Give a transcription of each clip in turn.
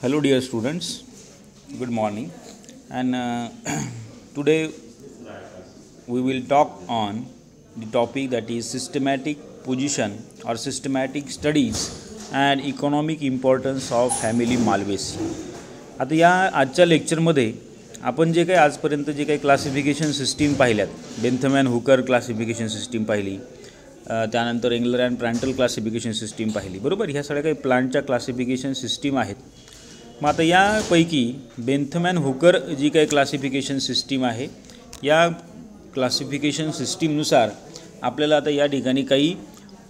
Hello, dear students. Good morning. And today we will talk on the topic that is systematic position or systematic studies and economic importance of family Malvesi. आता या आजच्या लेक्चरमध्ये आपण जे काही आजपर्यंत जे काही क्लासिफिकेशन सिस्टीम पाहिल्यात, Bentham and Hooker classification system पाहिली, त्यानंतर एंगलर अँड प्रँटल क्लासिफिकेशन सिस्टीम पाहिली, बरोबर. ह्या सगळ्या काही प्लांटच्या क्लासिफिकेशन सिस्टीम आहेत. मग आता यापैकी बेंथम अँड हुकर जी काही क्लासिफिकेशन सिस्टीम आहे, या क्लासिफिकेशन सिस्टीमनुसार आपल्याला आता या ठिकाणी काही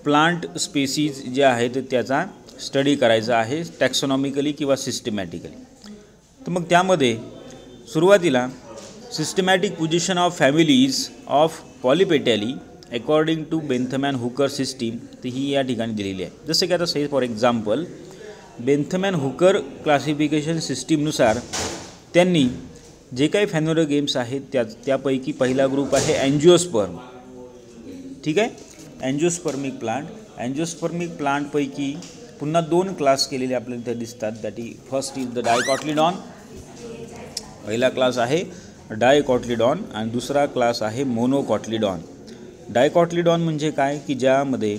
प्लांट स्पेसीज जे आहेत त्याचा स्टडी करायचा आहे, टॅक्सॉनॉमिकली किंवा सिस्टमॅटिकली. तर मग त्यामध्ये सुरुवातीला systematic position of families of Polypetalae according to Bentham and Hooker system, तर ही या ठिकाणी दिलेली आहे. जसं की आता सही for example Bentham and Hooker classification सिस्टीमनुसार त्यांनी जे काही फॅनोरोगेम्स आहेत त्यापैकी पहिला ग्रुप आहे अँजिओस्पर्म. ठीक आहे, अँजिओस्पर्मिक प्लांट. अँजिओस्पर्मिक प्लांटपैकी पुन्हा दोन क्लास केलेले आपल्याला इथे दिसतात. That is first is the dicotyledon. पहिला क्लास आहे डायकॉटलिडॉन आणि दुसरा क्लास आहे मोनोकॉटलिडॉन. डायकॉटलिडॉन म्हणजे काय की ज्यामध्ये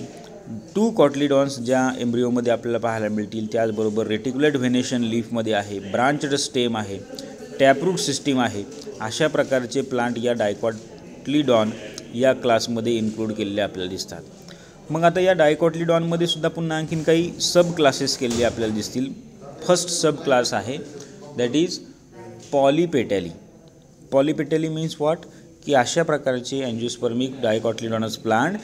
2 कॉटलिडॉन्स ज्या एम्ब्रिओमध्ये आपल्याला पाहायला मिळतील, त्याचबरोबर रेटिक्युलेट व्हेनेशन लीफमध्ये आहे, ब्रांचड स्टेम आहे, टॅपरूट सिस्टीम आहे, अशा प्रकारचे प्लांट या डायकॉटलिडॉन या क्लासमध्ये इन्क्लूड केलेले आपल्याला दिसतात. मग आता या डायकॉटलिडॉनमध्ये सुद्धा पुन्हा आणखीन काही सब क्लासेस केलेले आपल्याला दिसतील. फर्स्ट सब क्लास आहे दॅट इज पॉलिपेटॅली. पॉलिपेटॅली मीन्स व्हॉट की अशा प्रकारचे अँजिओस्पर्मिक डायकॉटलिडॉनस प्लांट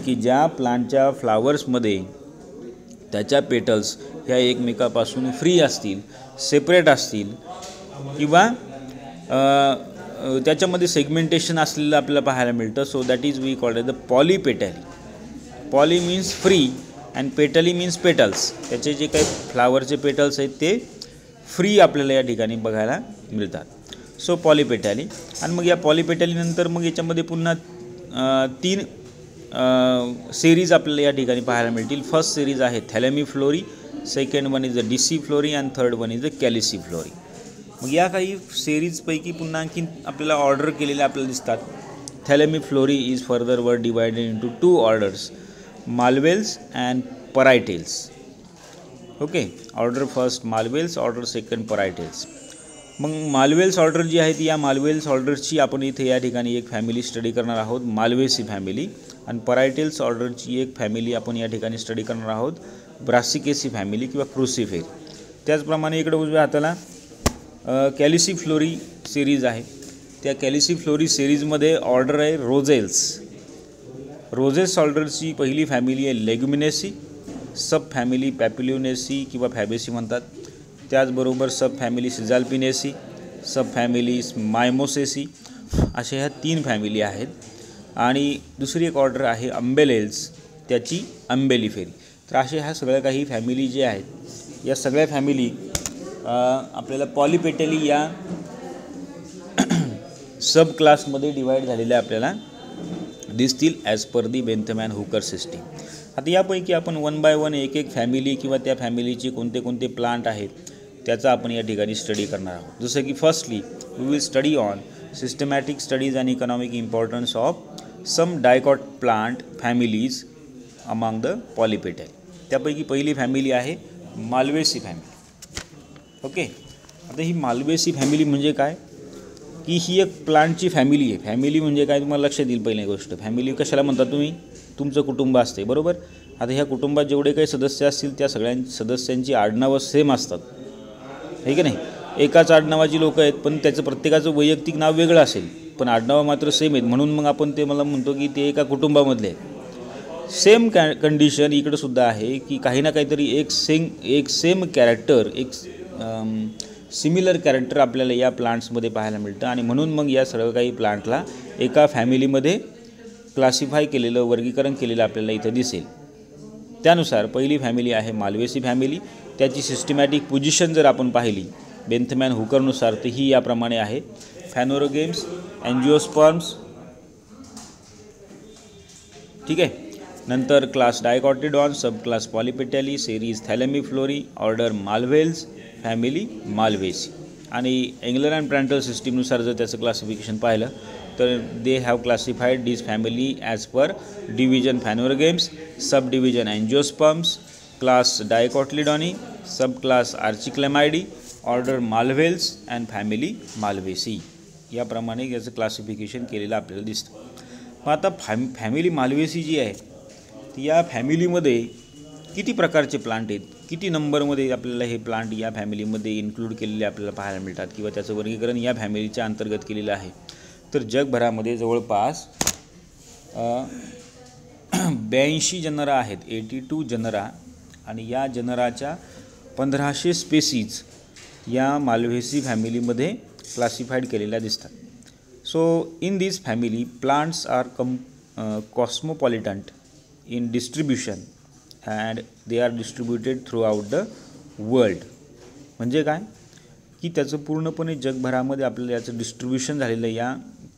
की ज्या प्लांटच्या फ्लावर्समध्ये त्याच्या पेटल्स ह्या एकमेकापासून फ्री असतील, सेपरेट असतील किंवा त्याच्यामध्ये सेगमेंटेशन असलेलं आपल्याला पाहायला मिळतं. So that is we called the Polypetalae. Poly means free and petalae means petals. त्याचे जे काही फ्लावरचे पेटल्स आहेत ते फ्री आपल्याला या ठिकाणी बघायला मिळतात. सो पॉलिपेटॅली. आणि मग या पॉलिपेटॅलीनंतर मग याच्यामध्ये पुन्हा 3 सिरीज आपल्याला या ठिकाणी पाहायला मिळतील. फर्स्ट सिरीज आहे Thalamiflorae, second one is the Disciflorae and third one is the Calyciflorae. मग या काही सिरीजपैकी पुन्हा आणखीन आपल्याला ऑर्डर केलेले आपल्याला दिसतात. थॅलेमिफ्लोरी इज फर्दर वर divided into 2 orders, Malvales and Parietales. Okay, order first Malvales, order second Parietales. मग माल्वेल्स ऑर्डर जी आहे ती या माल्वेल्स ऑर्डरची आपण इथे या ठिकाणी एक फॅमिली स्टडी करणार आहोत, माल्वेसी फॅमिली. आणि परायटेल्स ऑर्डरची एक फॅमिली आपण या ठिकाणी स्टडी करणार आहोत, ब्रासिकेसी फॅमिली किंवा क्रुसिफेर. त्याचप्रमाणे इकडे उजव्या हाताला कॅलिसिफ्लोरी सिरीज आहे. त्या कॅलिसिफ्लोरी सिरीजमध्ये ऑर्डर आहे रोझेल्स. रोझेस ऑर्डरची पहिली फॅमिली आहे लेग्युमिनेसी, सब फॅमिली पॅपिल्युनेसी किंवा फॅबेसी म्हणतात. त्याचबरोबर सब फॅमिली सिझाल्पिनेसी, सब फॅमिली मायमोसेसी, अशा ह्या 3 फॅमिली आहेत. आणि दुसरी एक ऑर्डर आहे अंबेलेल्स, त्याची अंबेलिफेरी. तर अशा ह्या सगळ्या काही फॅमिली जे आहेत या सगळ्या फॅमिली आपल्याला पॉलिपेटॅली या सब क्लासमध्ये डिवाईड झालेल्या आपल्याला दिसतील as per the Bentham and Hooker system. आता यापैकी आपण 1 बाय 1 एक फॅमिली किंवा त्या फॅमिलीचे कोणते कोणते प्लांट आहेत त्याचा आपण या ठिकाणी स्टडी करणार आहोत. जसं की firstly we will study on systematic studies and economic importance of some dicot plant families among the Polypetalae. त्यापैकी पहिली फॅमिली आहे माल्वेसी फॅमिली. ओके, आता ही माल्वेसी फॅमिली म्हणजे काय की ही एक प्लांटची फॅमिली आहे. फॅमिली म्हणजे काय तुम्हाला लक्षात येईल. पहिली गोष्ट, फॅमिली कशाला म्हणतात तुम्ही, तुमचं कुटुंब असते, बरोबर. आता ह्या कुटुंबात जेवढे काही सदस्य असतील त्या सगळ्या सदस्यांची आडनावं सेम असतात, हे की नाही. एकाच आडनावाची लोकं आहेत पण त्याचं प्रत्येकाचं वैयक्तिक नाव वेगळं असेल पण आडनावं मात्र सेम आहेत. म्हणून मग आपण ते मला म्हणतो की ते एका कुटुंबामधले आहेत. सेम कंडिशन इकडं सुद्धा आहे की काही ना काहीतरी एक सेम कॅरेक्टर, एक सिमिलर कॅरेक्टर आपल्याला या प्लांट्समध्ये पाहायला मिळतं. आणि म्हणून मग या सर्व काही प्लांटला एका फॅमिलीमध्ये क्लासिफाय केलेलं, वर्गीकरण केलेलं आपल्याला इथं दिसेल. त्यानुसार पहिली फॅमिली आहे माल्वेसी फॅमिली. त्याची सिस्टमॅटिक पोझिशन जर आपण पाहिली बेंथम अँड हुकरनुसार तर ही याप्रमाणे आहे. फॅनोरोगेम्स, अँजिओस्पर्म्स, ठीक आहे. नंतर class dicotyledon, subclass Polypetalae, series Thalamiflorae, order Malvales, family Malvaceae. आणि एंगलर अँड प्रँटल सिस्टीमनुसार जर त्याचं क्लासिफिकेशन पाहिलं तर they have classified this family as per division Phanerogams, subdivision angiosperms, class Dicotyledonae, subclass Archichlamydeae, order Malvales and family Malvaceae. याप्रमाणे याचं classification केलेलं आपल्याला दिसतं. मग आता फॅमिली माल्व्हेसी जी आहे ती या फॅमिलीमध्ये किती प्रकारचे प्लांट आहेत, किती नंबरमध्ये आपल्याला हे प्लांट या फॅमिलीमध्ये इन्क्लूड केलेले आपल्याला पाहायला मिळतात किंवा त्याचं वर्गीकरण या फॅमिलीच्या अंतर्गत केलेलं आहे. तर जगभरामध्ये जवळपास 82 जनरा आहेत, 82 जनरा. आणि या जनराच्या 1500 स्पेसीज या माल्व्हेसी फॅमिलीमध्ये क्लासिफाईड केलेल्या दिसतात. So in this family plants are cosmopolitan in distribution and they are distributed throughout the world. म्हणजे काय की त्याचं पूर्णपणे जगभरामध्ये आपल्याला याचं डिस्ट्रीब्युशन झालेलं या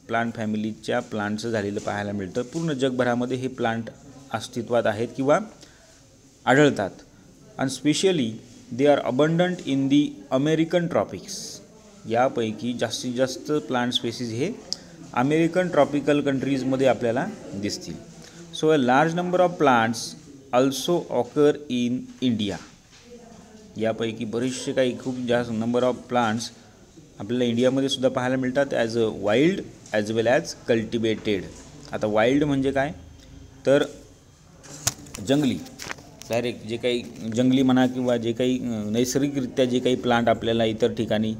प्लांट फॅमिलीच्या प्लांटचं झालेलं पाहायला मिळतं. पूर्ण जगभरामध्ये हे प्लांट अस्तित्वात आहेत किंवा आढळतात. आणि specially they are abundant in the American tropics. यापैकी जास्तीत जास्त प्लांट स्पेसीज हे अमेरिकन ट्रॉपिकल कंट्रीजमध्ये आपल्याला दिसतील. So a large number of plants also occur in India. यापैकी बरेचसे काही खूप जास्त नंबर ऑफ प्लांट्स आपल्याला इंडियामध्ये सुद्धा पाहायला मिळतात as a wild as well as cultivated. आता वाईल्ड म्हणजे काय तर जंगली, डायरेक्ट जे काही जंगली म्हणा किंवा जे काही नैसर्गिकरित्या जे काही प्लांट आपल्याला इतर ठिकाणी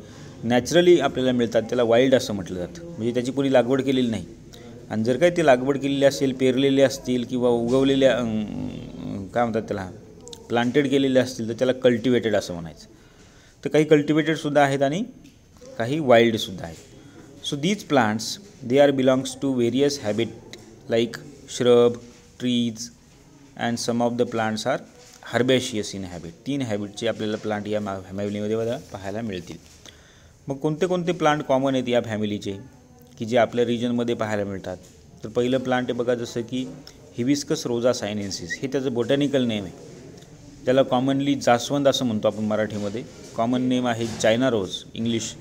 नॅचरली आपल्याला मिळतात त्याला वाईल्ड असं म्हटलं जातं. म्हणजे त्याची पुरी लागवड केलेली नाही. आणि जर काही ते लागवड केलेली असेल, पेरलेले असतील किंवा उगवलेल्या काय म्हणतात त्याला प्लांटेड केलेले असतील तर त्याला कल्टिवेटेड असं म्हणायचं. तर काही कल्टिवेटेडसुद्धा आहेत आणि काही वाईल्डसुद्धा आहेत. So these plants they are belongs to various habit like shrub, trees and some of the plants are herbaceous in habit. 3 हॅबिटचे आपल्याला प्लांट या फॅमिलीमध्ये पाहायला मिळतील. मग कोणते कोणते प्लांट कॉमन आहेत या फॅमिलीचे की जे आपल्या रिजनमध्ये पाहायला मिळतात. तर पहिलं प्लांट आहे बघा जसं की हिबिस्कस रोजा सायनेन्सिस. हे त्याचं बोटॅनिकल नेम आहे. त्याला कॉमनली जास्वंद असं म्हणतो आपण मराठीमध्ये. कॉमन नेम आहे चायना रोज इंग्लिश.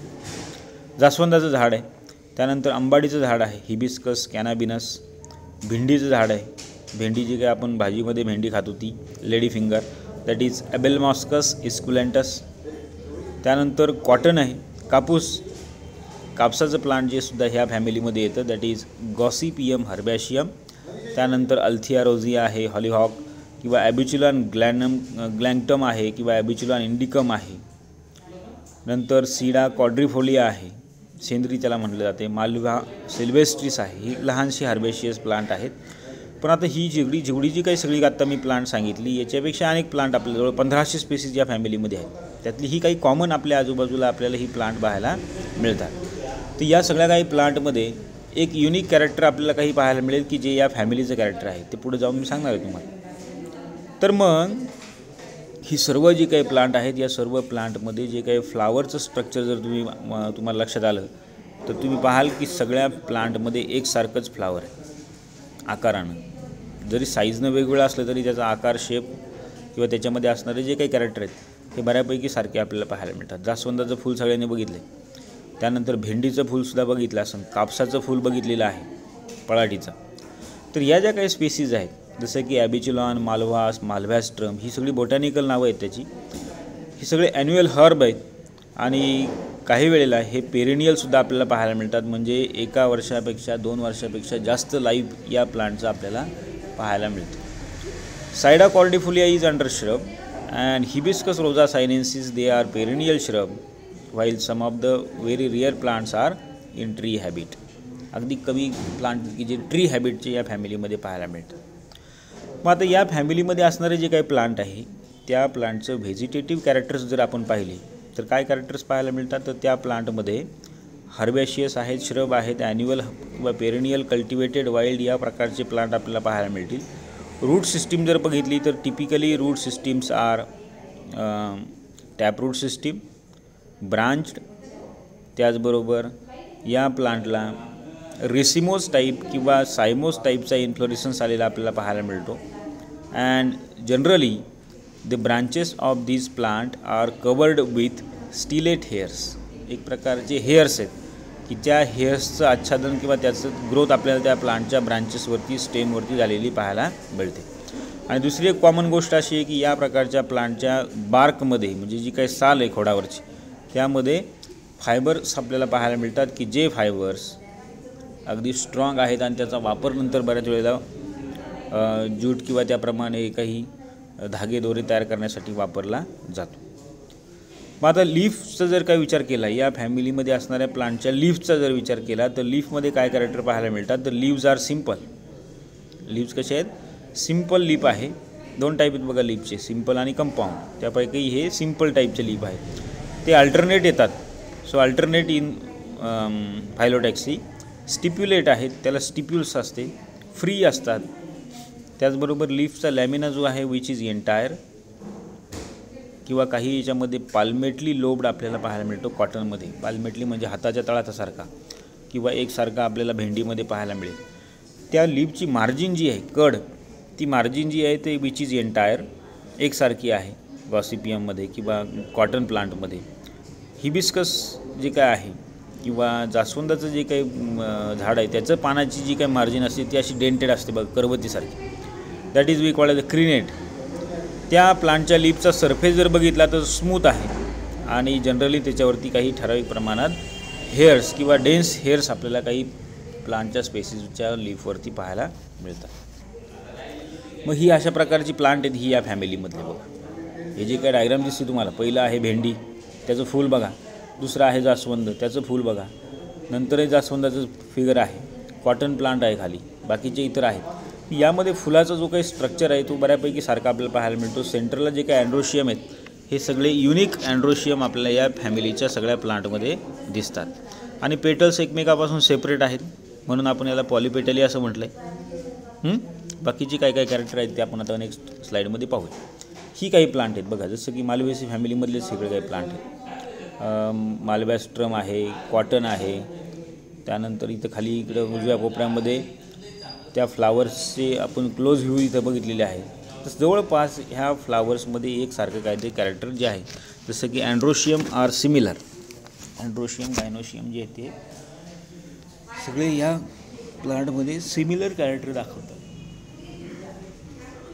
जास्वंदाचं झाड आहे. त्यानंतर अंबाडीचं झाड आहे हिबिस्कस कॅनाबिनस. भेंडीचं झाड आहे. भेंडी जी काय आपण भाजीमध्ये भेंडी खातो ती लेडी फिंगर दॅट इज एबेलमॉस्कस इस्क्युलेंटस. त्यानंतर कॉटन आहे, कापूस. कापसाचं प्लांट जे सुद्धा ह्या फॅमिलीमध्ये येतं दॅट इज गॉसिपियम हर्बॅशियम. त्यानंतर अल्थिया रोझिया आहे, हॉलीहॉक किंवा ॲबिच्युलान ग्लॅंगटम आहे किंवा ॲबिच्युलान इंडिकम आहे. नंतर सीडा क्वाड्रिफोलिया आहे, सेंद्री त्याला म्हटलं जाते. माल्व्हा सिल्वेस्ट्रिस आहे. ही लहानशी हर्बेशियस प्लांट आहेत. पण आता ही जेवढी जी काही सगळी आत्ता मी प्लांट सांगितली याच्यापेक्षा अनेक प्लांट आपल्याजवळ 1500 स्पेसीज या फॅमिलीमध्ये आहेत. त्यातली ही काही कॉमन आपल्या आजूबाजूला आपल्याला ही प्लांट पाहायला मिळतात. तर या सगळ्या काही प्लांटमध्ये एक युनिक कॅरेक्टर आपल्याला काही पाहायला मिळेल की जे या फॅमिलीचं कॅरेक्टर आहे. ते पुढे जाऊन मी सांगणार आहे तुम्हाला. तर मग ही सर्व जी काही प्लांट आहेत या सर्व प्लांटमध्ये जे काही फ्लावरचं स्ट्रक्चर जर तुम्हाला लक्षात आलं तर तुम्ही पाहाल की सगळ्या प्लांटमध्ये एकसारखंच फ्लावर आहे आकारानं. जरी साईजनं वेगवेगळं असलं तरी त्याचा आकार, शेप किंवा त्याच्यामध्ये असणारे जे काही कॅरेक्टर आहेत हे बऱ्यापैकी सारखे आपल्याला पाहायला मिळतात. जास्वंदाचं फूल सगळ्यांनी बघितलं. त्यानंतर भेंडीचं फूलसुद्धा बघितलं असं. कापसाचं फूल बघितलेलं आहे, पळाटीचं. तर या ज्या काही स्पेसीज आहेत जसं की ॲबिच्युलॉन, माल्व्हास, माल्व्हॅस्ट्रम ही सगळी बोटॅनिकल नावं आहेत त्याची. ही सगळे ॲन्युअल हर्ब आहेत आणि काही वेळेला हे पेरिनियलसुद्धा आपल्याला पाहायला मिळतात. म्हणजे 1 वर्षापेक्षा 2 वर्षापेक्षा जास्त लाईफ या प्लांटचं आपल्याला पाहायला मिळतं. Sida cordifolia is under shrub and Hibiscus rosa sinensis they are perennial shrub while some of the very rare plants are in tree habit. अगदी कमी प्लांट की जे ट्री हॅबिटचे या फॅमिलीमध्ये पाहायला मिळतं. मग आता या फॅमिलीमध्ये असणारे जे काही प्लांट आहे त्या प्लांटचं व्हेजिटेटिव्ह कॅरेक्टर्स जर आपण पाहिले तर काय कॅरेक्टर्स पाहायला मिळतात. तर त्या प्लांटमध्ये हर्बॅशियस आहेत, श्रब आहेत, ॲन्युअल किंवा पेरिनियल, कल्टिवेटेड, वाईल्ड या प्रकारचे प्लांट आपल्याला पाहायला मिळतील. रूट सिस्टीम जर बघितली तर typically root systems are taproot system, branched. त्याचबरोबर या प्लांटला रेसिमोस टाईप किंवा सायमोस टाईपचा इन्फ्लोरेसन्स आलेला आपल्याला पाहायला मिळतो. and generally the branches of these plant are covered with stellate hairs. एक प्रकारचे हेअर्स आहेत की त्या हेअर्सचं आच्छादन किंवा त्याचं ग्रोथ आपल्याला त्या प्लांटच्या ब्रांचेसवरती स्टेमवरती झालेली पाहायला मिळते. आणि दुसरी एक कॉमन गोष्ट अशी आहे की या प्रकारच्या प्लांटच्या बार्कमध्ये म्हणजे जी काही साल आहे खोडावरची त्यामध्ये फायबर्स आपल्याला पाहायला मिळतात की जे फायबर्स अगदी स्ट्रॉंग आहेत आणि त्याचा वापर नंतर बऱ्याच वेळेला ज्यूट किंवा त्याप्रमाणे काही धागे दोरे तयार करण्यासाठी वापरला जातो. मग आता लीफचा जर काही विचार केला, या फॅमिलीमध्ये असणाऱ्या प्लांटच्या लीफचा जर विचार केला तर लीफमध्ये काय कॅरेक्टर पाहायला मिळतात तर लीव्ज आर सिम्पल. लीव्ज कसे आहेत? सिम्पल लीफ आहे. दोन टाईप आहेत बघा लीफचे, सिम्पल आणि कंपाऊंड. त्यापैकी हे सिम्पल टाईपचे लीफ आहेत. ते अल्टरनेट येतात. So alternate in phyllotaxy. Stipulate आहेत, त्याला स्टिप्युल्स असते, फ्री असतात. त्याचबरोबर लीफचा लॅमिना जो आहे विच इज एंटायर किंवा काही याच्यामध्ये पाल्मेटली लोब्ड आपल्याला पाहायला मिळतो कॉटनमध्ये. पाल्मेटली म्हणजे हाताच्या तळासारखा किंवा एकसारखा आपल्याला भेंडीमध्ये पाहायला मिळेल. त्या लीफची मार्जिन जी आहे कड, ती मार्जिन जी आहे ते विच इज एंटायर एकसारखी आहे गॉसिपियममध्ये किंवा कॉटन प्लांटमध्ये. हिबिस्कस जे काय आहे किंवा जास्वंदाचं जे काही झाड आहे त्याचं पानाची जी काही मार्जिन असते ती अशी डेंटेड असते बघ, करवतीसारखी. That is we call the crenate. त्या प्लांटच्या लीफचा सरफेस जर बघितला तर स्मूथ आहे आणि जनरली त्याच्यावरती काही ठराविक प्रमाणात हेअर्स किंवा डेन्स हेअर्स आपल्याला काही प्लांटच्या स्पेसिसच्या लीफवरती पाहायला मिळतात. मग ही अशा प्रकारची प्लांट आहेत ही या फॅमिलीमधले बघा. हे जे काही डायग्राम दिसते तुम्हाला, पहिलं आहे भेंडी, त्याचं फूल बघा. दुसरं आहे जास्वंद, त्याचं फूल बघा. नंतरही जास्वंदाचं फिगर आहे. कॉटन प्लांट आहे खाली, बाकीचे इतर आहेत. यामध्ये फुलाचा जो काही स्ट्रक्चर आहे तो बऱ्यापैकी सारखा आपल्याला पाहायला मिळतो. सेंटरला जे काही अँड्रोशियम आहेत हे सगळे युनिक अँड्रोशियम आपल्याला या फॅमिलीच्या सगळ्या प्लांटमध्ये दिसतात. आणि पेटल्स एकमेकापासून सेपरेट आहेत म्हणून आपण याला पॉलिपेटली असं म्हटलं आहे. बाकीची काय काय कॅरेक्टर आहेत ते आपण आता नेक्स्ट स्लाईडमध्ये पाहूया. ही काही प्लांट आहेत बघा, जसं की मालवेसी फॅमिलीमधले सगळे काही प्लांट आहेत. मालवॅस्ट्रम आहे, कॉटन आहे. त्यानंतर इथं खाली इकडं उजव्या कोपऱ्यामध्ये त्या फ्लावर्सचे आपण क्लोज व्ह्यू इथं बघितलेले आहे. तर जवळपास ह्या फ्लावर्समध्ये एकसारखं काहीतरी कॅरेक्टर जे आहे, जसं की androecium are similar. Androecium gynoecium जे आहे ते सगळे या प्लांटमध्ये सिमिलर कॅरेक्टर दाखवतात.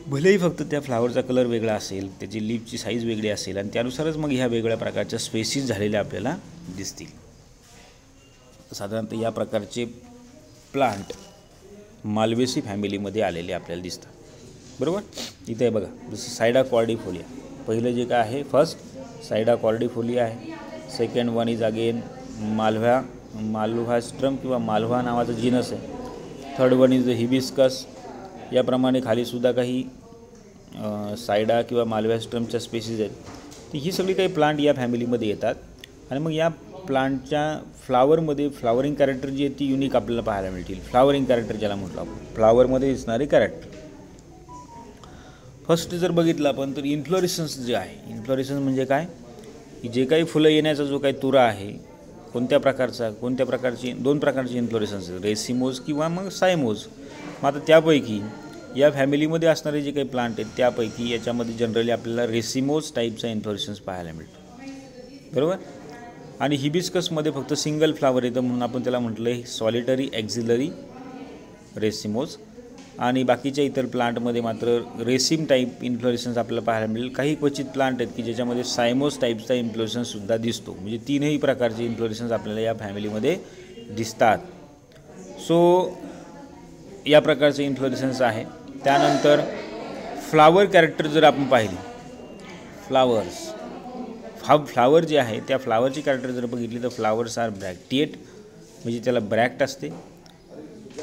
भलेही फक्त त्या फ्लावरचा कलर वेगळा असेल, त्याची लीफची साईज वेगळी असेल आणि त्यानुसारच मग ह्या वेगळ्या प्रकारच्या स्पेसिस झालेल्या आपल्याला दिसतील. साधारणतः या प्रकारचे प्लांट मालवेसी फॅमिलीमध्ये आलेले आपल्याला दिसतात. बरोबर. इथे बघा, जसं सायडा कॉर्डिफोलिया. पहिलं जे काय आहे फर्स्ट सायडा कॉर्डिफोलिया आहे. सेकंड वन इज अगेन माल्व्हास्ट्रम किंवा माल्व्हा नावाचं जीनस आहे. Third one is the hibiscus. याप्रमाणे खालीसुद्धा काही सायडा किंवा माल्व्हास्ट्रमच्या स्पेसिस आहेत. तर ही सगळी काही प्लांट या फॅमिलीमध्ये येतात. आणि मग या प्लांटच्या फ्लावरमध्ये फ्लावरिंग कॅरेक्टर जी आहे ती युनिक आपल्याला पाहायला मिळतील. फ्लावरिंग कॅरेक्टर ज्याला म्हटलं आपण, फ्लावरमध्ये दिसणारे कॅरेक्टर. फर्स्ट जर बघितलं आपण तर इन्फ्लोरेसन्स जे आहे, इन्फ्लोरेसन्स म्हणजे काय की जे काही फुलं येण्याचा जो काही तुरा आहे कोणत्या प्रकारची दोन प्रकारची इन्फ्लोरेसन्स, रेसिमोज किंवा मग सायमोज. मग आता त्यापैकी या फॅमिलीमध्ये असणारे जे काही प्लांट आहेत त्यापैकी याच्यामध्ये जनरली आपल्याला रेसिमोज टाईपचा इन्फ्लोरेसन्स पाहायला मिळतो. बरोबर. आणि हिबिस्कसमध्ये फक्त सिंगल फ्लावर येतं म्हणून आपण त्याला म्हटलं आहे सॉलिटरी ॲक्झिलरी रेसिमोज. आणि बाकीच्या इतर प्लांटमध्ये मात्र रेसिम टाईप इन्फ्लोरेसन्स आपल्याला पाहायला मिळेल. काही क्वचित प्लांट आहेत की ज्याच्यामध्ये सायमोस टाईपचा इन्फ्लोरेसन्ससुद्धा दिसतो. म्हणजे तीनही प्रकारचे इन्फ्लोरेसन्स आपल्याला या फॅमिलीमध्ये दिसतात. सो या प्रकारचे इन्फ्लोरेसन्स आहे. त्यानंतर फ्लावर कॅरेक्टर जर आपण पाहिली, फ्लावर जे आहे त्या फ्लावरची कॅरेक्टर जर बघितली तर फ्लावर्स आर ब्रॅक्टिएट, म्हणजे त्याला ब्रॅक्ट असते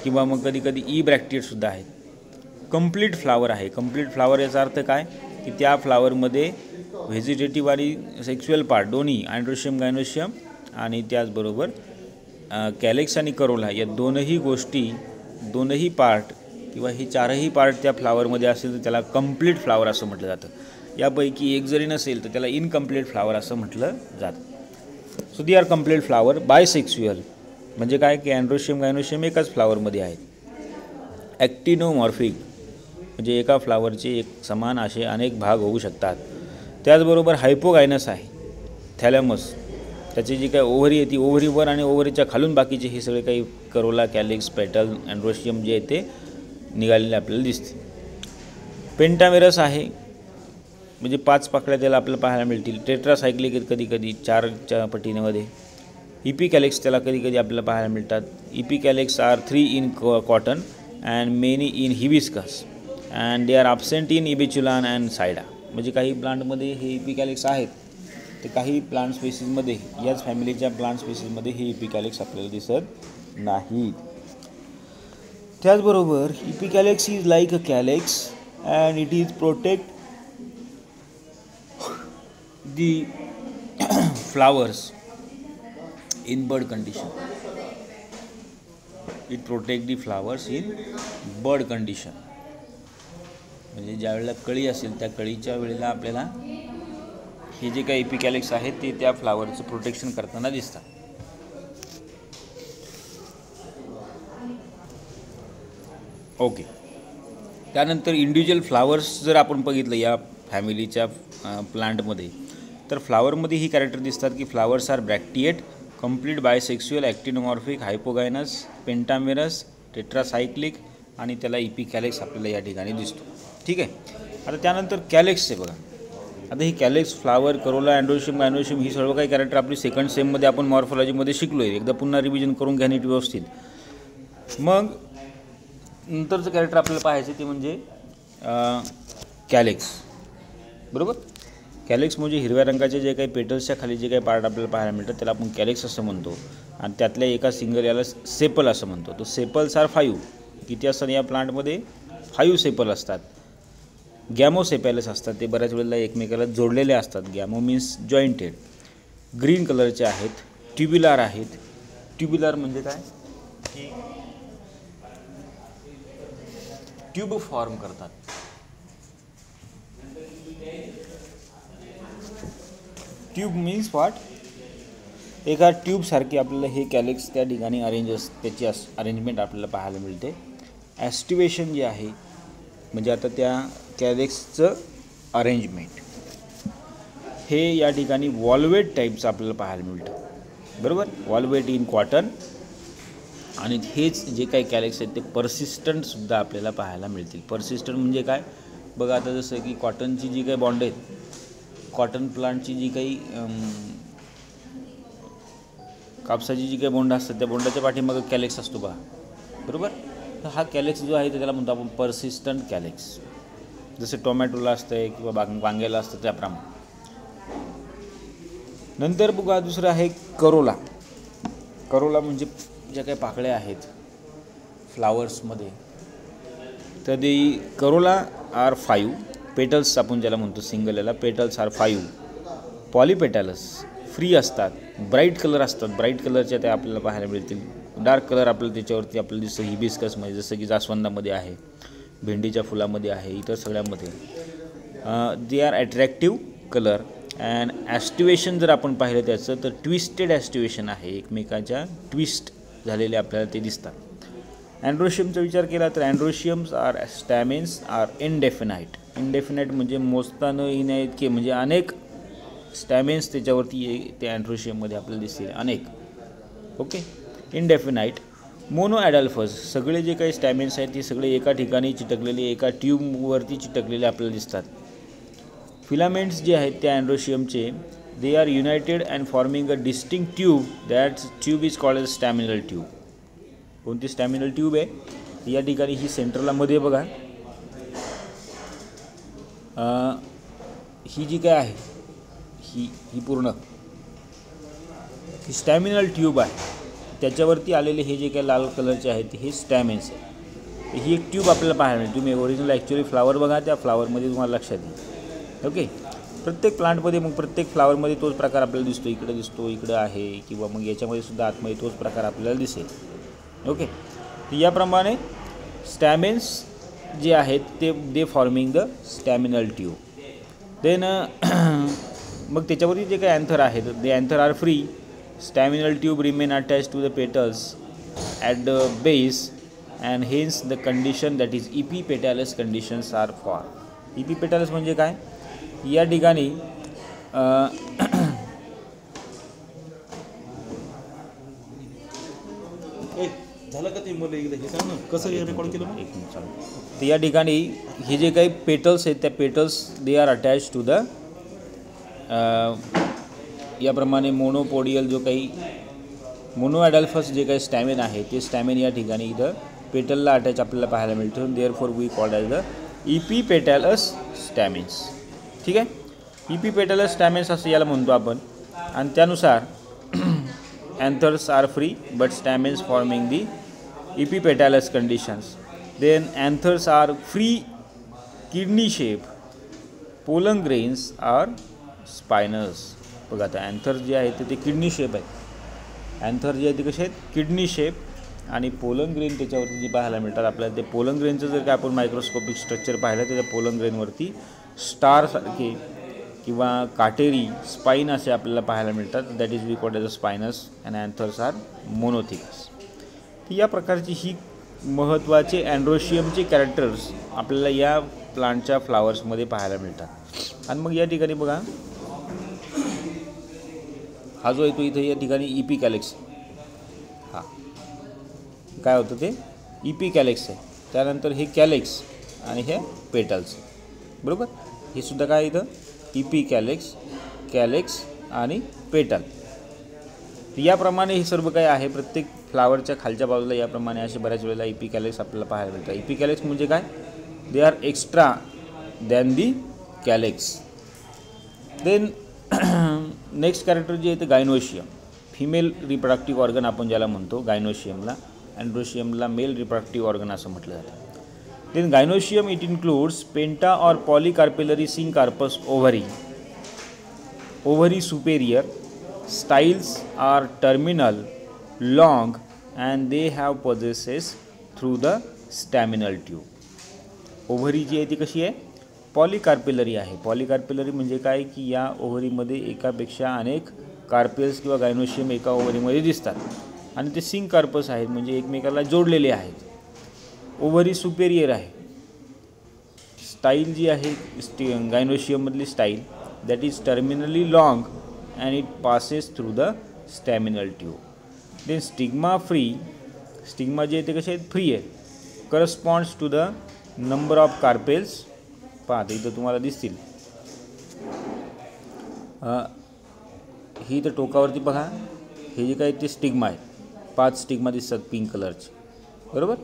किंवा मग कधी कधी ई ब्रॅक्टिएटसुद्धा आहेत. कंप्लीट फ्लावर आहे. कंप्लीट फ्लावर याचा अर्थ काय की त्या फ्लावरमध्ये व्हेजिटेटिव्ह आणि सेक्शुअल पार्ट दोन्ही अँड्रोशियम गायनोशियम आणि त्याचबरोबर कॅलेक्स आणि करोला या दोनही पार्ट किंवा ही चारही पार्ट त्या फ्लावरमध्ये असेल तर त्याला कंप्लीट फ्लावर असं म्हटलं जातं. यापैकी एक जरी नसेल तर त्याला इनकम्प्लीट फ्लावर असं म्हटलं जातं. सो दी आर कंप्लीट फ्लावर. बायसेक्शुअल म्हणजे काय की अँड्रोशियम गायनोशियम एकाच फ्लावरमध्ये आहेत. ॲक्टिनोमॉर्फिक म्हणजे एका फ्लावरचे एक समान असे अनेक भाग होऊ शकतात. त्याचबरोबर हायपोगायनस आहे थॅलॅमस, त्याची जी काही ओव्हरी आहे ती ओव्हरीवर आणि ओव्हरीच्या खालून बाकीचे हे सगळे काही करोला, कॅलिक्स, पेटल, अँड्रोशियम जे आहे ते निघालेले आपल्याला दिसते. पेंटामेरस आहे, म्हणजे 5 पाकळ्या त्याला आपल्याला पाहायला मिळतील. टेट्रासायक्लिक कधी 4च्या पटीमध्ये. इपिकॅलिक्स त्याला कधी आपल्याला पाहायला मिळतात. Epicalyx are 3 in cotton and many in Hibiscus and they are absent in Abutilon and Sida. म्हणजे काही प्लांटमध्ये हे इपिकॅलिक्स आहेत, ते काही प्लांट स्पेसीसमध्ये, याच फॅमिलीच्या प्लांट स्पेसीसमध्ये हे इपिकॅलिक्स आपल्याला दिसत नाहीत. त्याचबरोबर epicalyx is like a calyx and it is protect the flowers in bud condition. It protect the flowers in bud condition. म्हणजे ज्या वेळेला कळी असेल त्या कळीच्या वेळेला आपल्याला हे जे काही इपिकॅलिक्स आहेत ते त्या फ्लावरचं प्रोटेक्शन करताना दिसतात. ओके. त्यानंतर इंडिव्हिज्युअल फ्लावर्स जर आपण बघितलं या फॅमिलीच्या प्लांटमध्ये, तर फ्लावरमध्ये ही कॅरेक्टर दिसतात की फ्लावर्स आर ब्रॅक्टिएट, कंप्लीट बायसेक्स्युअल, ॲक्टिनोमॉर्फिक, हायपोगायनस, पेंटामेरस, टेट्रासायक्लिक आणि त्याला इपिकॅलिक्स आपल्याला या ठिकाणी दिसतो. ठीक आहे. आता त्यानंतर कॅलिक्स आहे बघा. आता ही कॅलिक्स, फ्लावर, करोला, अँड्रोशियम ही सर्व काही कॅरेक्टर आपली सेकंड सेममध्ये आपण मॉर्फॉलॉजीमध्ये शिकलो आहे. एकदा पुन्हा रिव्हिजन करून घ्या नीट व्यवस्थित. मग नंतरचं कॅरेक्टर आपल्याला पाहायचं ते म्हणजे कॅलिक्स. बरोबर. कॅलिक्स म्हणजे हिरव्या रंगाचे जे काही पेटल्सच्या खाली जे काही पार्ट आपल्याला पाहायला मिळतात त्याला आपण कॅलिक्स असं म्हणतो. आणि त्यातल्या एका सिंगल याला सेपल असं म्हणतो. तो सेपल्स आर 5. किती असतात या प्लांटमध्ये? 5 सेपल असतात. गॅमोसेपॅलस असतात, ते बऱ्याच वेळेला एकमेकाला जोडलेले असतात. गॅमो मीन्स जॉईंटेड. ग्रीन कलरचे आहेत. ट्युब्युलर आहेत. ट्युब्युलर म्हणजे काय की ट्यूब फॉर्म करतात. Tube means what? एका ट्यूबसारखी आपल्याला हे कॅलिक्स त्या ठिकाणी त्याची अरेंजमेंट आपल्याला पाहायला मिळते. ॲस्टिवेशन जे आहे म्हणजे आता त्या कॅलिक्सचं अरेंजमेंट हे या ठिकाणी वॉल्वेट टाईपचं आपल्याला पाहायला मिळतं. बरोबर. Valvate in cotton. आणि हेच जे काही कॅलिक्स आहेत ते परसिस्टंटसुद्धा आपल्याला पाहायला मिळतील. परसिस्टंट म्हणजे काय बघा, आता जसं की कॉटनची जी काही बॉन्ड आहेत, कॉटन प्लांटची जी काही कापसाची जी काही बोंड असतात त्या बोंडाच्या पाठीमागं कॅलिक्स असतो बघा. बरोबर. तर हा कॅलिक्स जो आहे तो त्याला म्हणतो आपण परसिस्टंट कॅलिक्स. जसं टोमॅटोला असतं आहे किंवा वांग्याला असतं त्याप्रमाणे. नंतर बघा दुसरं आहे करोला. करोला म्हणजे ज्या काही पाकळ्या आहेत फ्लावर्समध्ये, तर ते करोला आर 5. पेटल्स आपण ज्याला म्हणतो सिंगल याला, पेटल्स आर 5. पॉलीपेटॅलस फ्री असतात. ब्राईट कलर असतात. ब्राईट कलरच्या त्या आपल्याला पाहायला मिळतील. डार्क कलर आपल्याला त्याच्यावरती आपल्याला दिसतं हिबिस्कसमध्ये, जसं की जास्वंदामध्ये आहे, भेंडीच्या फुलामध्ये आहे, इतर सगळ्यामध्ये. They are attractive colour. And aestivation जर आपण पाहिलं त्याचं, तर ट्विस्टेड ॲस्टिवेशन आहे. एकमेकाच्या ट्विस्ट झालेले आपल्याला ते दिसतात. अँड्रोशियमचा विचार केला तर अँड्रोशियम्स आर स्टॅमेन्स आर इनडेफिनाईट. इनडेफिनाईट म्हणजे मोजता न येण्याइतके, म्हणजे अनेक स्टॅमेन्स त्याच्यावरती ते अँड्रोशियममध्ये आपल्याला दिसतील, अनेक. ओके. इनडेफिनाईट. मोनो ॲडल्फस, सगळे जे काही स्टॅमेन्स आहेत ते सगळे एका ठिकाणी चिटकलेले, एका ट्यूबवरती चिटकलेले आपल्याला दिसतात. फिलामेंट्स जे आहेत त्या अँड्रोशियमचे, they are united and forming a distinct tube. That tube is called as staminal tube. कोणती स्टॅमिनल ट्यूब आहे या ठिकाणी? ही सेंटरला मध्ये बघा, ही जी काय आहे ही पूर्ण ही स्टॅमिनल ट्यूब आहे. त्याच्यावरती आलेले हे जे काही लाल कलरचे आहेत हे स्टॅमेन्स आहे. ही एक ट्यूब आपल्याला पाहायला मिळते. तुम्ही ओरिजिनल ॲक्च्युअली फ्लावर बघा, त्या फ्लावरमध्ये तुम्हाला लक्षात येईल. ओके. प्रत्येक प्लांटमध्ये मग प्रत्येक फ्लावरमध्ये तोच प्रकार आपल्याला दिसतो. इकडे दिसतो, इकडं आहे, किंवा मग याच्यामध्ये सुद्धा आतमध्ये तोच प्रकार आपल्याला दिसेल. ओके. तर याप्रमाणे स्टॅमेन्स जे आहेत ते they forming the staminal tube. Then मग त्याच्यावरती जे काही अँथर आहेत, they anther are free. Staminal tube remain attach to the petals at the base and hence the condition that is epipetalous conditions are for. epipetalous म्हणजे काय, या ठिकाणी झालं का ते मला एकदा हे सांग ना कसं रेकॉर्ड केलं. एक मिनिट चालू. तर या ठिकाणी हे जे काही पेटल्स आहेत त्या petals they are attach to the याप्रमाणे मोनोपोडियल जो काही मोनोॲडल्फस जे काही स्टॅमिन आहे ते स्टॅमिन या ठिकाणी इथं पेटलला अटॅच आपल्याला पाहायला मिळतो. Therefore we called as the epipetalous stamens. ठीक आहे, इपिपेटॅलस स्टॅमिन्स असं याला म्हणतो आपण. आणि त्यानुसार anthers are free but stamens forming the epipetalous conditions. Then anthers are free kidney shape, pollen grains are spinous. बघा आता अँथर्स जे आहे ते किडनी शेप आहे. अँथर जे आहे ते कसे आहेत, किडनी शेप आणि पोलन ग्रेन त्याच्यावरती जे पाहायला मिळतात आपल्याला. ते पोलन ग्रेनचं जर का आपण मायक्रोस्कोपिक स्ट्रक्चर पाहिलं तर त्या पोलन ग्रेनवरती स्टारसारखे किंवा काटेरी स्पाईन असे आपल्याला पाहायला मिळतात. That is we called as a spinous and anthers are monothecous. तर या प्रकारची ही महत्त्वाचे अँड्रोशियमचे कॅरेक्टर्स आपल्याला या प्लांटच्या फ्लावर्समध्ये पाहायला मिळतात. आणि मग या ठिकाणी बघा हा जो आहे तो इथे या ठिकाणी इपी कॅलेक्स, हा काय होतं ते इपी कॅलेक्स आहे. त्यानंतर हे कॅलेक्स आणि हे पेटल्स, बरोबर. हे सुद्धा काय इथं इपी कॅलेक्स, कॅलेक्स आणि पेटल. याप्रमाणे हे सर्व काय आहे प्रत्येक फ्लावरच्या खालच्या बाजूला याप्रमाणे असे बऱ्याच वेळेला इपी कॅलेक्स आपल्याला पाहायला मिळतात. इपी कॅलेक्स म्हणजे काय, they are extra than the calyx. Then next character जे आहे ते गायनोशियम, फिमेल रिप्रोडक्टिव्ह ऑर्गन आपण ज्याला म्हणतो. गायनोशियमला, अँड्रोशियमला मेल रिप्रोडक्टिव्ह ऑर्गन असं म्हटलं जातं. Then gynoecium it includes penta or polycarpellary syncarpous ovary. Ovary superior. Styles are terminal, long, and they have possesses through the staminal tube. Ovary जी आहे ती कशी आहे, पॉलीकार्पेलरी आहे. पॉलीकार्पेलरी म्हणजे काय की या ओव्हरीमध्ये एकापेक्षा अनेक कार्पेल्स किंवा गायनोशियम एका ओव्हरीमध्ये दिसतात आणि ते सिंकार्पस आहेत म्हणजे एकमेकाला जोडलेले आहेत. ओव्हरी सुपेरियर आहे. स्टाईल जी आहे गायनोशियममधली style that is terminally long and it passes through the staminal tube. Then stigma free, stigma जे आहे ते कसे आहेत, फ्री आहे. Corresponds to the number of carpels. पाहता इथं तुम्हाला दिसतील, ही इथं टोकावरती बघा हे जे काय ते स्टिग्मा आहे, 5 स्टिग्मा दिसतात पिंक कलरचे, बरोबर.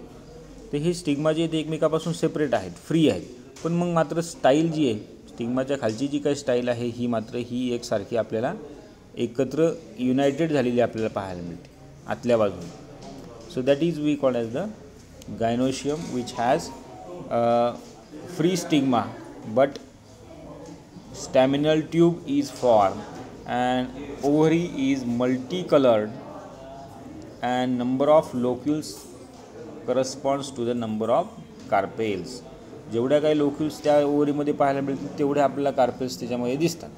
तर हे स्टिग्मा जे ते एकमेकापासून सेपरेट आहेत, फ्री आहेत. पण मग मात्र स्टाईल जी आहे, स्टिग्माच्या खालची जी काही स्टाईल आहे ही मात्र ही एकसारखी आपल्याला एकत्र युनायटेड झालेली आपल्याला पाहायला मिळते आतल्या बाजूने. So that is we called as the gynoecium which has free stigma but staminal tube is form and ovary is multilocular and number of locules corresponds to the number of carpels. जेवढ्या काही लोक्युल्स त्या ओव्हरीमध्ये पाहायला मिळतील तेवढे आपल्याला carpels त्याच्यामध्ये दिसतात.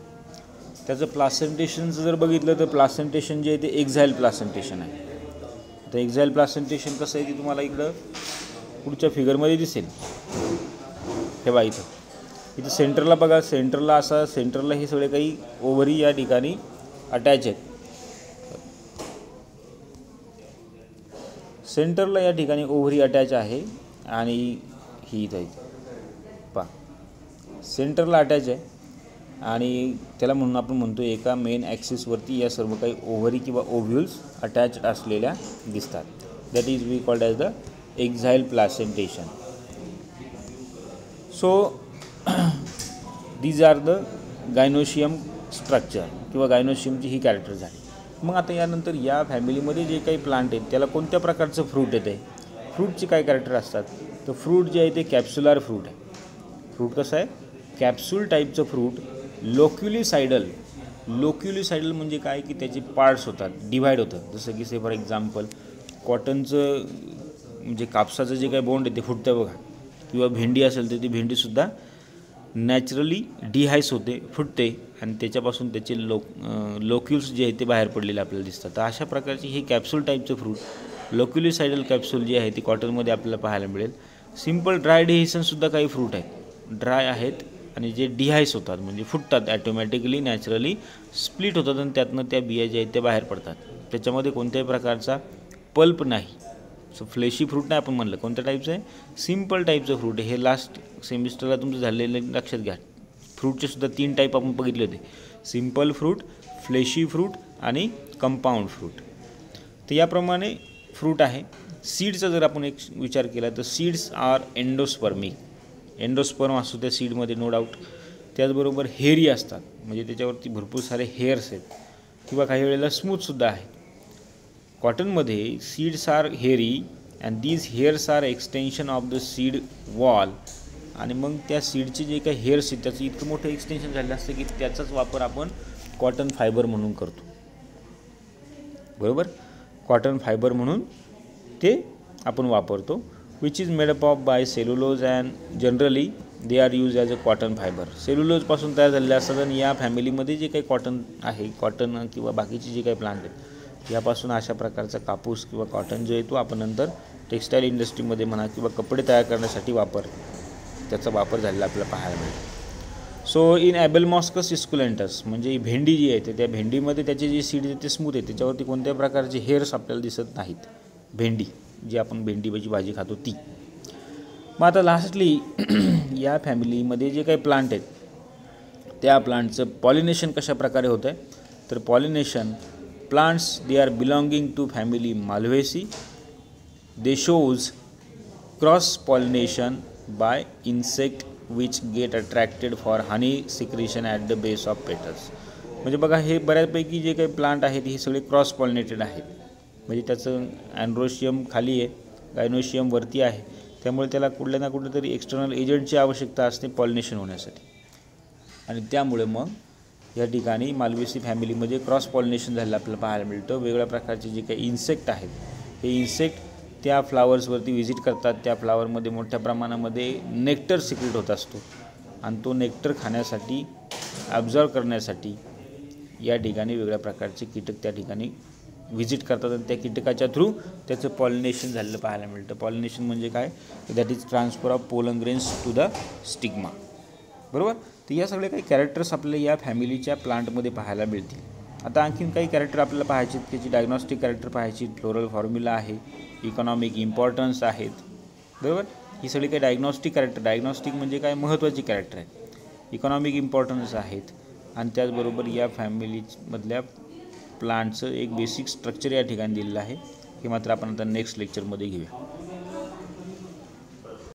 त्याचं प्लासेंटेशनचं जर बघितलं तर प्लासेंटेशन जे आहे ते एक्झाईल प्लासेंटेशन आहे. तर एक्झाईल प्लासेंटेशन कसं आहे ते तुम्हाला इकडं पुढच्या फिगरमध्ये दिसेल. हे बघा इथं सेंटरला बघा, सेंटरला असा सेंटरला हे सगळे काही ओव्हरी या ठिकाणी अटॅच आहेत. सेंटरला या ठिकाणी ओव्हरी अटॅच आहे आणि ही इथं पहा सेंटरला अटॅच आहे आणि त्याला म्हणून आपण म्हणतो एका मेन ॲक्सिसवरती या सर्व काही ओव्हरी किंवा ओव्ह्युल्स अटॅच्ड असलेल्या दिसतात. That is we called as the axile placentation. So these are the gynoecium structure किंवा गायनोशियमची ही कॅरेक्टर झाली. मग आता यानंतर या फॅमिलीमध्ये जे काही प्लांट आहेत त्याला कोणत्या प्रकारचं फ्रूट येतं आहे, फ्रूटचे काय कॅरेक्टर असतात. तर फ्रूट जे आहे ते कॅप्सुलार फ्रूट आहे. फ्रूट कसं आहे, कॅप्सूल टाईपचं फ्रूट. लोक्युलिसायडल, लोक्युलिसायडल म्हणजे काय की त्याचे पार्ट्स होतात, डिव्हाइड होतं. जसं की से फॉर एक्झाम्पल कॉटनचं म्हणजे कापसाचं जे काही बोंड आहे ते फुटतं बघा, किंवा भेंडी असेल तर ती भेंडीसुद्धा नॅचरली डिहायस होते, फुटते आणि त्याच्यापासून त्याचे लोक्युल्स जे आहेत ते बाहेर पडलेले आपल्याला दिसतात. तर अशा प्रकारची हे कॅप्सूल टाईपचं फ्रूट लोक्युलिसायडल कॅप्सूल जी आहे ती कॉटनमध्ये आपल्याला पाहायला मिळेल. सिम्पल ड्राय डिहिशनसुद्धा काही फ्रूट आहेत, ड्राय आहेत आणि जे डिहायस होतात म्हणजे फुटतात ॲटोमॅटिकली नॅचरली स्प्लिट होतात आणि त्यातनं त्या बिया ज्या आहेत त्या बाहेर पडतात. त्याच्यामध्ये कोणत्याही प्रकारचा पल्प नाही. सो फ्लेशी फ्रूट नाही आपण म्हणलं. कोणत्या टाईपचं आहे? सिम्पल टाईपचं फ्रूट आहे. हे लास्ट सेमिस्टरला तुमचं झालेलं लक्षात घ्या. फ्रूटचे सुद्धा 3 टाईप आपण बघितले होते, सिम्पल फ्रूट, फ्लेशी फ्रूट आणि कंपाऊंड फ्रूट. तर याप्रमाणे फ्रूट आहे. सीडचा जर आपण एक विचार केला तर सीड्स आर एंडोस्पर्मिक. एंडोस्पर्म असतो त्या सीडमध्ये नो डाऊट. त्याचबरोबर हेअरी असतात म्हणजे त्याच्यावरती भरपूर सारे हेअर्स आहेत किंवा काही वेळेला स्मूथसुद्धा आहे. कॉटनमध्ये seeds are hairy and these hairs are extension of the seed wall. आणि मग त्या सीडचे जे काही हेअर्स आहेत त्याचं इतकं मोठं एक्सटेन्शन झालेलं असतं की त्याचाच वापर आपण कॉटन फायबर म्हणून करतो. बरोबर, कॉटन फायबर म्हणून ते आपण वापरतो. Which is made up of by cellulose and generally they are use as a cotton fibre. सेल्युलोजपासून तयार झालेले असतात आणि या फॅमिलीमध्ये जे काही कॉटन आहे, कॉटन किंवा बाकीचे जे काही प्लांट आहेत यापासून अशा प्रकारचा कापूस किंवा कॉटन जो आहे तो आपण नंतर टेक्स्टाईल इंडस्ट्रीमध्ये म्हणा किंवा कपडे तयार करण्यासाठी त्याचा वापर झालेला आपल्याला पाहायला मिळतो. सो इन ॲबेलमॉस्कस इस्कुलेंटस म्हणजे ही भेंडी जी आहे त्या भेंडीमध्ये त्याचे जे सीड आहेत ते स्मूथ आहेत, त्याच्यावरती कोणत्या प्रकारचे हेअर्स आपल्याला दिसत नाहीत. भेंडी जी आपण भेंडीची भाजी खातो ती. मग आता लास्टली या फॅमिलीमध्ये जे काही प्लांट आहेत त्या प्लांटचं पॉलिनेशन कशा प्रकारे होतं आहे तर pollination plants they are belonging to family Malvaceae. They shows cross pollination by insect which get attracted for honey secretion at the base of petals. म्हणजे बघा हे बऱ्यापैकी जे काही प्लांट आहेत हे सगळे क्रॉस पॉलिनेटेड आहेत. म्हणजे त्याचं अँड्रोशियम खाली आहे, गायनोशियम वरती आहे, त्यामुळे त्याला कुठल्या ना कुठल्या तरी एक्सटर्नल एजंटची आवश्यकता असते पॉलिनेशन होण्यासाठी. आणि त्यामुळे मग या ठिकाणी माल्व्हेसी फॅमिलीमध्ये क्रॉस पॉलिनेशन झालेलं आपल्याला पाहायला मिळतं. वेगवेगळ्या प्रकारचे जे काही इन्सेक्ट आहेत हे इन्सेक्ट त्या फ्लावर्सवरती व्हिजिट करतात. त्या फ्लावरमध्ये मोठ्या प्रमाणामध्ये नेक्टर सिक्रेट होत असतो आणि तो नेक्टर खाण्यासाठी, ॲब्झॉर्व करण्यासाठी या ठिकाणी वेगवेगळ्या प्रकारचे कीटक त्या ठिकाणी व्हिजिट करतात आणि त्या कीटकाच्या थ्रू त्याचं पॉलिनेशन झालेलं पाहायला मिळतं. पॉलिनेशन म्हणजे काय? That is transfer of pollen grains to the stigma. बरोबर. तर या सगळे काही कॅरेक्टर्स आपल्याला या फॅमिलीच्या प्लांटमध्ये पाहायला मिळतील. आता आणखीन काही कॅरेक्टर आपल्याला पाहायचे, त्याची डायग्नॉस्टिक कॅरेक्टर पाहायची. फ्लोरल फॉर्म्युला आहे, इकॉनॉमिक इम्पॉर्टन्स आहेत. बरोबर. ही सगळी काही डायग्नॉस्टिक कॅरेक्टर, डायग्नॉस्टिक म्हणजे काय महत्त्वाची कॅरेक्टर आहेत. इकॉनॉमिक इम्पॉर्टन्स आहेत आणि त्याचबरोबर या फॅमिलीमधल्या प्लांटचं एक बेसिक स्ट्रक्चर या ठिकाणी दिलेलं आहे. हे मात्र आपण आता नेक्स्ट लेक्चरमध्ये घेऊया.